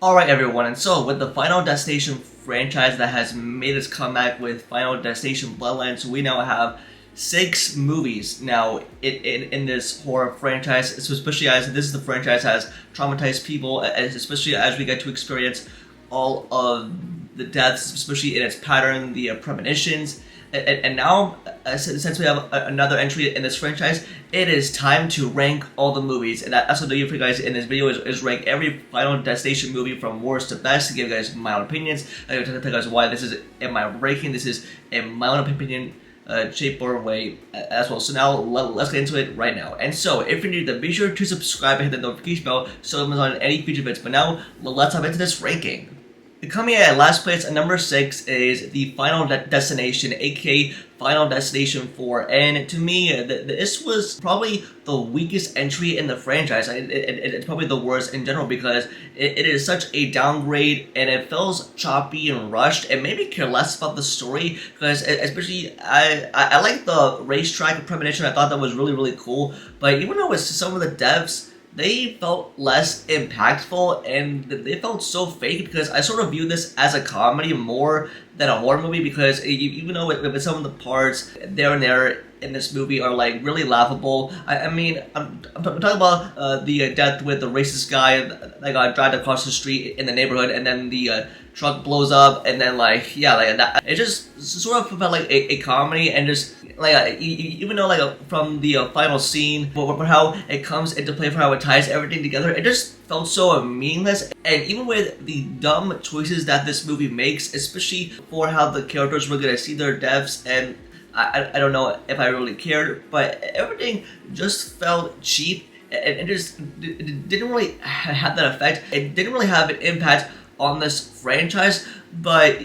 Alright everyone, and so with the Final Destination franchise that has made its comeback with Final Destination Bloodlines, we now have 6 movies now in this horror franchise, especially as this is the franchise that has traumatized people, especially as we get to experience all of the deaths, especially in its pattern, the premonitions. And now, since we have another entry in this franchise, it is time to rank all the movies. And that's what I do for you guys in this video is rank every Final Destination movie from worst to best to give you guys my own opinions. I'm going to tell you guys why this is in my ranking. This is in my own opinion, shape or way as well. So now let's get into it right now. And so if you're new, then be sure to subscribe and hit the notification bell so you don't miss on any future videos. But now let's hop into this ranking. Coming in at last place at number 6 is the Final Destination, aka Final Destination 4, and to me, this was probably the weakest entry in the franchise. It's probably the worst in general because it is such a downgrade and it feels choppy and rushed and made me care less about the story because especially I like the racetrack premonition. I thought that was really cool, but even though it's some of the devs, they felt less impactful and they felt so fake because I sort of view this as a comedy more than a horror movie because even though with some of the parts there and there in this movie are like really laughable. I mean, I'm talking about the death with the racist guy that got dragged across the street in the neighborhood and then the truck blows up and then like that. It just sort of felt like a comedy and just like even though like from the final scene for how it comes into play, for how it ties everything together, it just felt so meaningless. And even with the dumb choices that this movie makes, especially for how the characters were gonna see their deaths, and I don't know if I really cared, but everything just felt cheap and it just didn't really have that effect. It didn't really have an impact on this franchise, but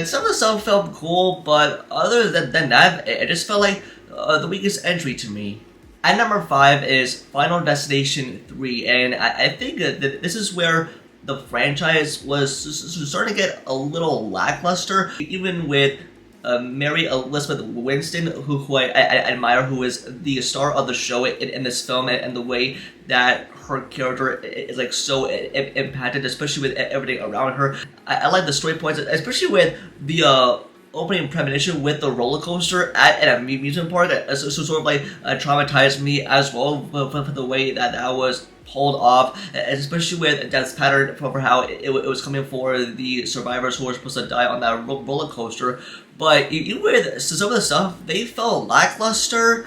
some of the stuff felt cool, but other than that, it just felt like the weakest entry to me. At number 5 is Final Destination 3, and I think that this is where the franchise was starting to get a little lackluster, even with Mary Elizabeth Winston, who I admire, who is the star of the show in this film, and the way that her character is like so impacted, especially with everything around her. I like the story points, especially with the opening premonition with the roller coaster at an amusement park. So sort of like traumatized me as well for the way that was pulled off, especially with Death's pattern for how it was coming for the survivors who were supposed to die on that roller coaster. But even with some of the stuff, they felt lackluster,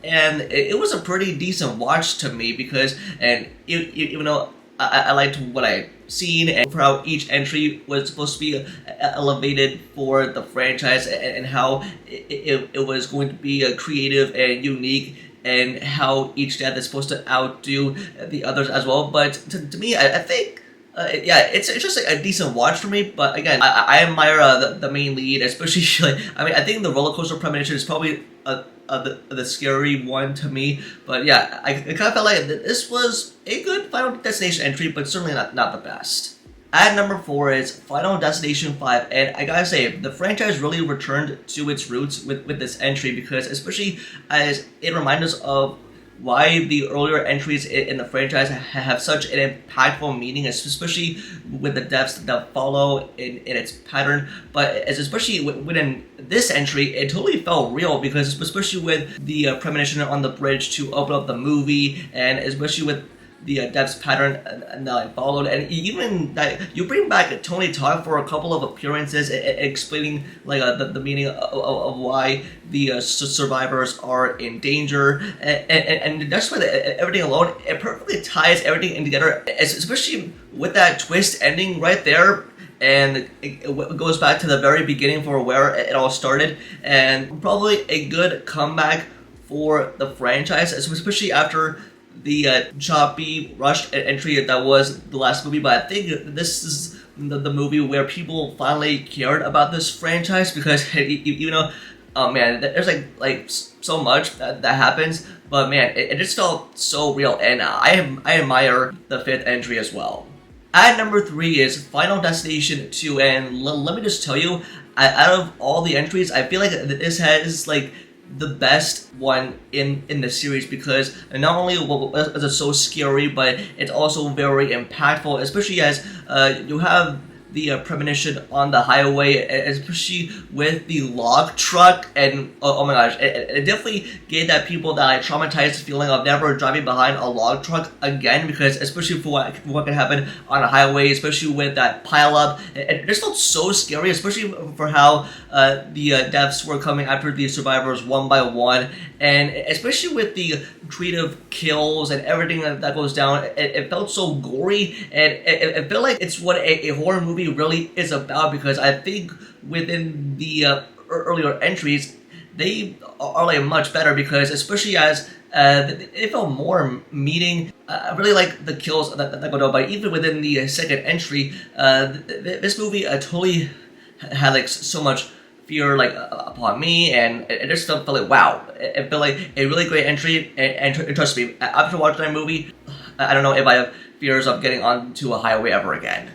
and it was a pretty decent watch to me because, and even though I liked what I seen and for how each entry was supposed to be elevated for the franchise and how it was going to be creative and unique, and how each death is supposed to outdo the others as well. But to me, I think it's just like a decent watch for me. But again, I admire the main lead, especially like, I think the roller coaster premonition is probably the scary one to me. But yeah, I kind of felt like this was a good Final Destination entry, but certainly not the best. At number 4 is Final Destination 5, and I gotta say, the franchise really returned to its roots with this entry because especially as it reminds us of why the earlier entries in the franchise have such an impactful meaning, especially with the deaths that follow in its pattern. But especially within this entry, it totally felt real because especially with the premonition on the bridge to open up the movie, and especially with the death's pattern and that I followed, and even that you bring back Tony Todd for a couple of appearances explaining like the meaning of why the survivors are in danger, and that's why everything alone, it perfectly ties everything in together, especially with that twist ending right there. And it goes back to the very beginning for where it all started, and probably a good comeback for the franchise, especially after the choppy, rushed entry that was the last movie. But I think this is the movie where people finally cared about this franchise because even though, oh man, there's like so much that happens, but man, it just felt so real, and I admire the 5th entry as well. At number 3 is Final Destination 2, and let me just tell you, out of all the entries, I feel like this has like the best one in the series, because not only is it so scary, but it's also very impactful, especially as you have the premonition on the highway, especially with the log truck, and oh my gosh, it definitely gave that people that like traumatized feeling of never driving behind a log truck again, because especially for what can happen on a highway, especially with that pile up, it just felt so scary, especially for how the deaths were coming after the survivors one by one, and especially with the creative kills and everything that goes down, it felt so gory, and it felt like it's what a horror movie really is about, because I think within the earlier entries, they are like much better, because especially as it felt more meaning. I really like the kills that go down, but even within the second entry, this movie totally had like so much fear like upon me, and it just felt like wow, it felt like a really great entry, and trust me, after watching that movie, I don't know if I have fears of getting onto a highway ever again.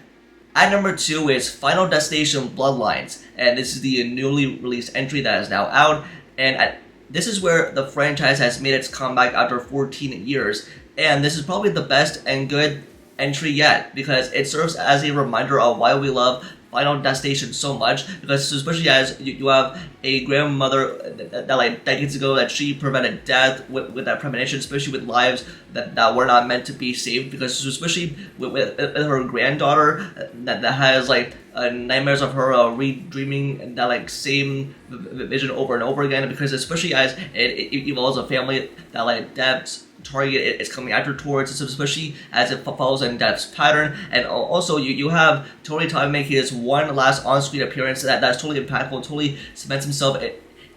At number 2 is Final Destination Bloodlines, and this is the newly released entry that is now out, and this is where the franchise has made its comeback after 14 years, and this is probably the best and good entry yet, because it serves as a reminder of why we love Final Destination so much, because especially as you have a grandmother that like decades ago that she prevented death with that premonition, especially with lives that were not meant to be saved, because especially with her granddaughter that has like nightmares of her redreaming that like same vision over and over again, because especially as it evolves a family that like deaths target is coming after towards, especially as it follows in Death's pattern. And also you have Tony Todd making his one last on-screen appearance that's totally impactful, totally cements himself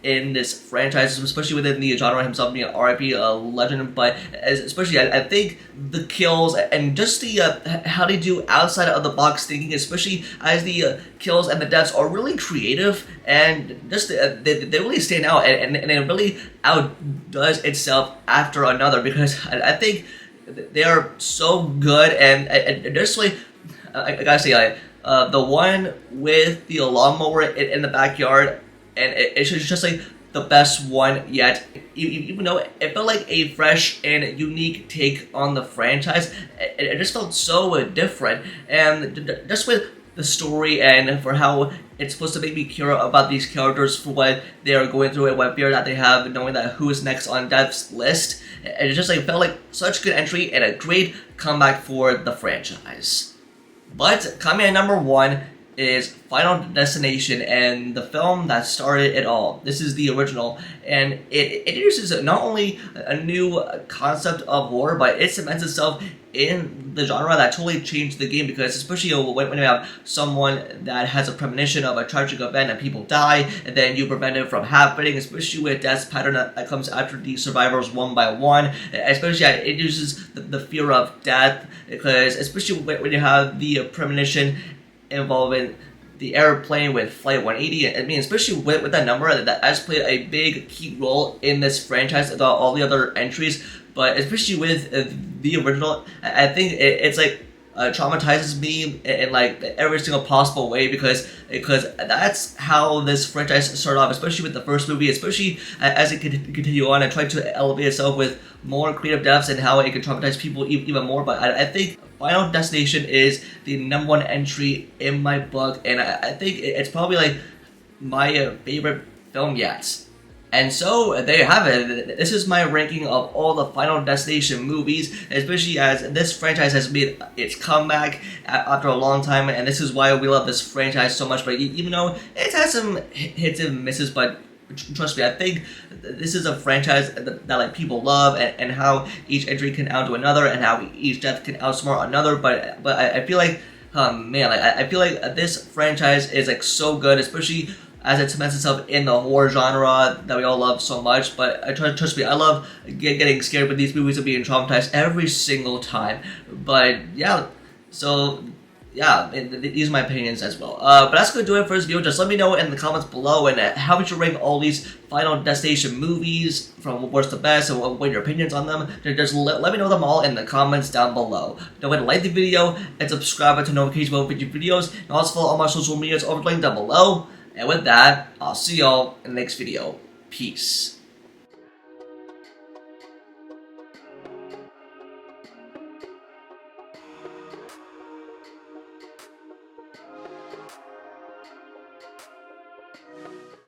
in this franchise, especially within the genre, himself being an R.I.P. legend. But especially I think the kills and just the how they do outside of the box thinking, especially as the kills and the deaths are really creative, and just they really stand out, and it really outdoes itself after another, because I think they are so good, and just like I gotta say, like the one with the lawnmower in the backyard, and it's just like the best one yet, even though it felt like a fresh and unique take on the franchise. It just felt so different, and just with the story and for how it's supposed to make me curious about these characters, for what they are going through and what fear that they have, knowing that who is next on Death's list. And it just like felt like such good entry and a great comeback for the franchise. But coming at number 1 is Final Destination, and the film that started it all. This is the original, and it introduces not only a new concept of horror, but it cements itself in the genre that totally changed the game, because especially when you have someone that has a premonition of a tragic event and people die, and then you prevent it from happening, especially with Death's pattern that comes after the survivors one by one, especially it uses the fear of death, because especially when you have the premonition involving the airplane with Flight 180. I mean, especially with that number that has played a big key role in this franchise without all the other entries, but especially with the original, I think it's like traumatizes me in like every single possible way, because that's how this franchise started off, especially with the first movie, especially as it could continue on and try to elevate itself with more creative depths and how it could traumatize people even more. But I think Final Destination is the number 1 entry in my book, and I think it's probably like my favorite film yet. And so there you have it. This is my ranking of all the Final Destination movies, especially as this franchise has made its comeback after a long time, and this is why we love this franchise so much. But even though it has some hits and misses, but trust me, I think this is a franchise that like people love, and how each entry can outdo another, and how each death can outsmart another. But I feel like, man, like I feel like this franchise is like so good, especially as it cements itself in the horror genre that we all love so much. But trust me, I love getting scared with these movies and being traumatized every single time. But yeah, so yeah, these are my opinions as well. But that's going to do it for this video. Just let me know in the comments below, and how would you rank all these Final Destination movies from worst to best, and what are your opinions on them. Just let me know them all in the comments down below. Don't forget to like the video and subscribe to notification bell for future videos, and also follow all my social medias over linked down below. And with that, I'll see y'all in the next video. Peace.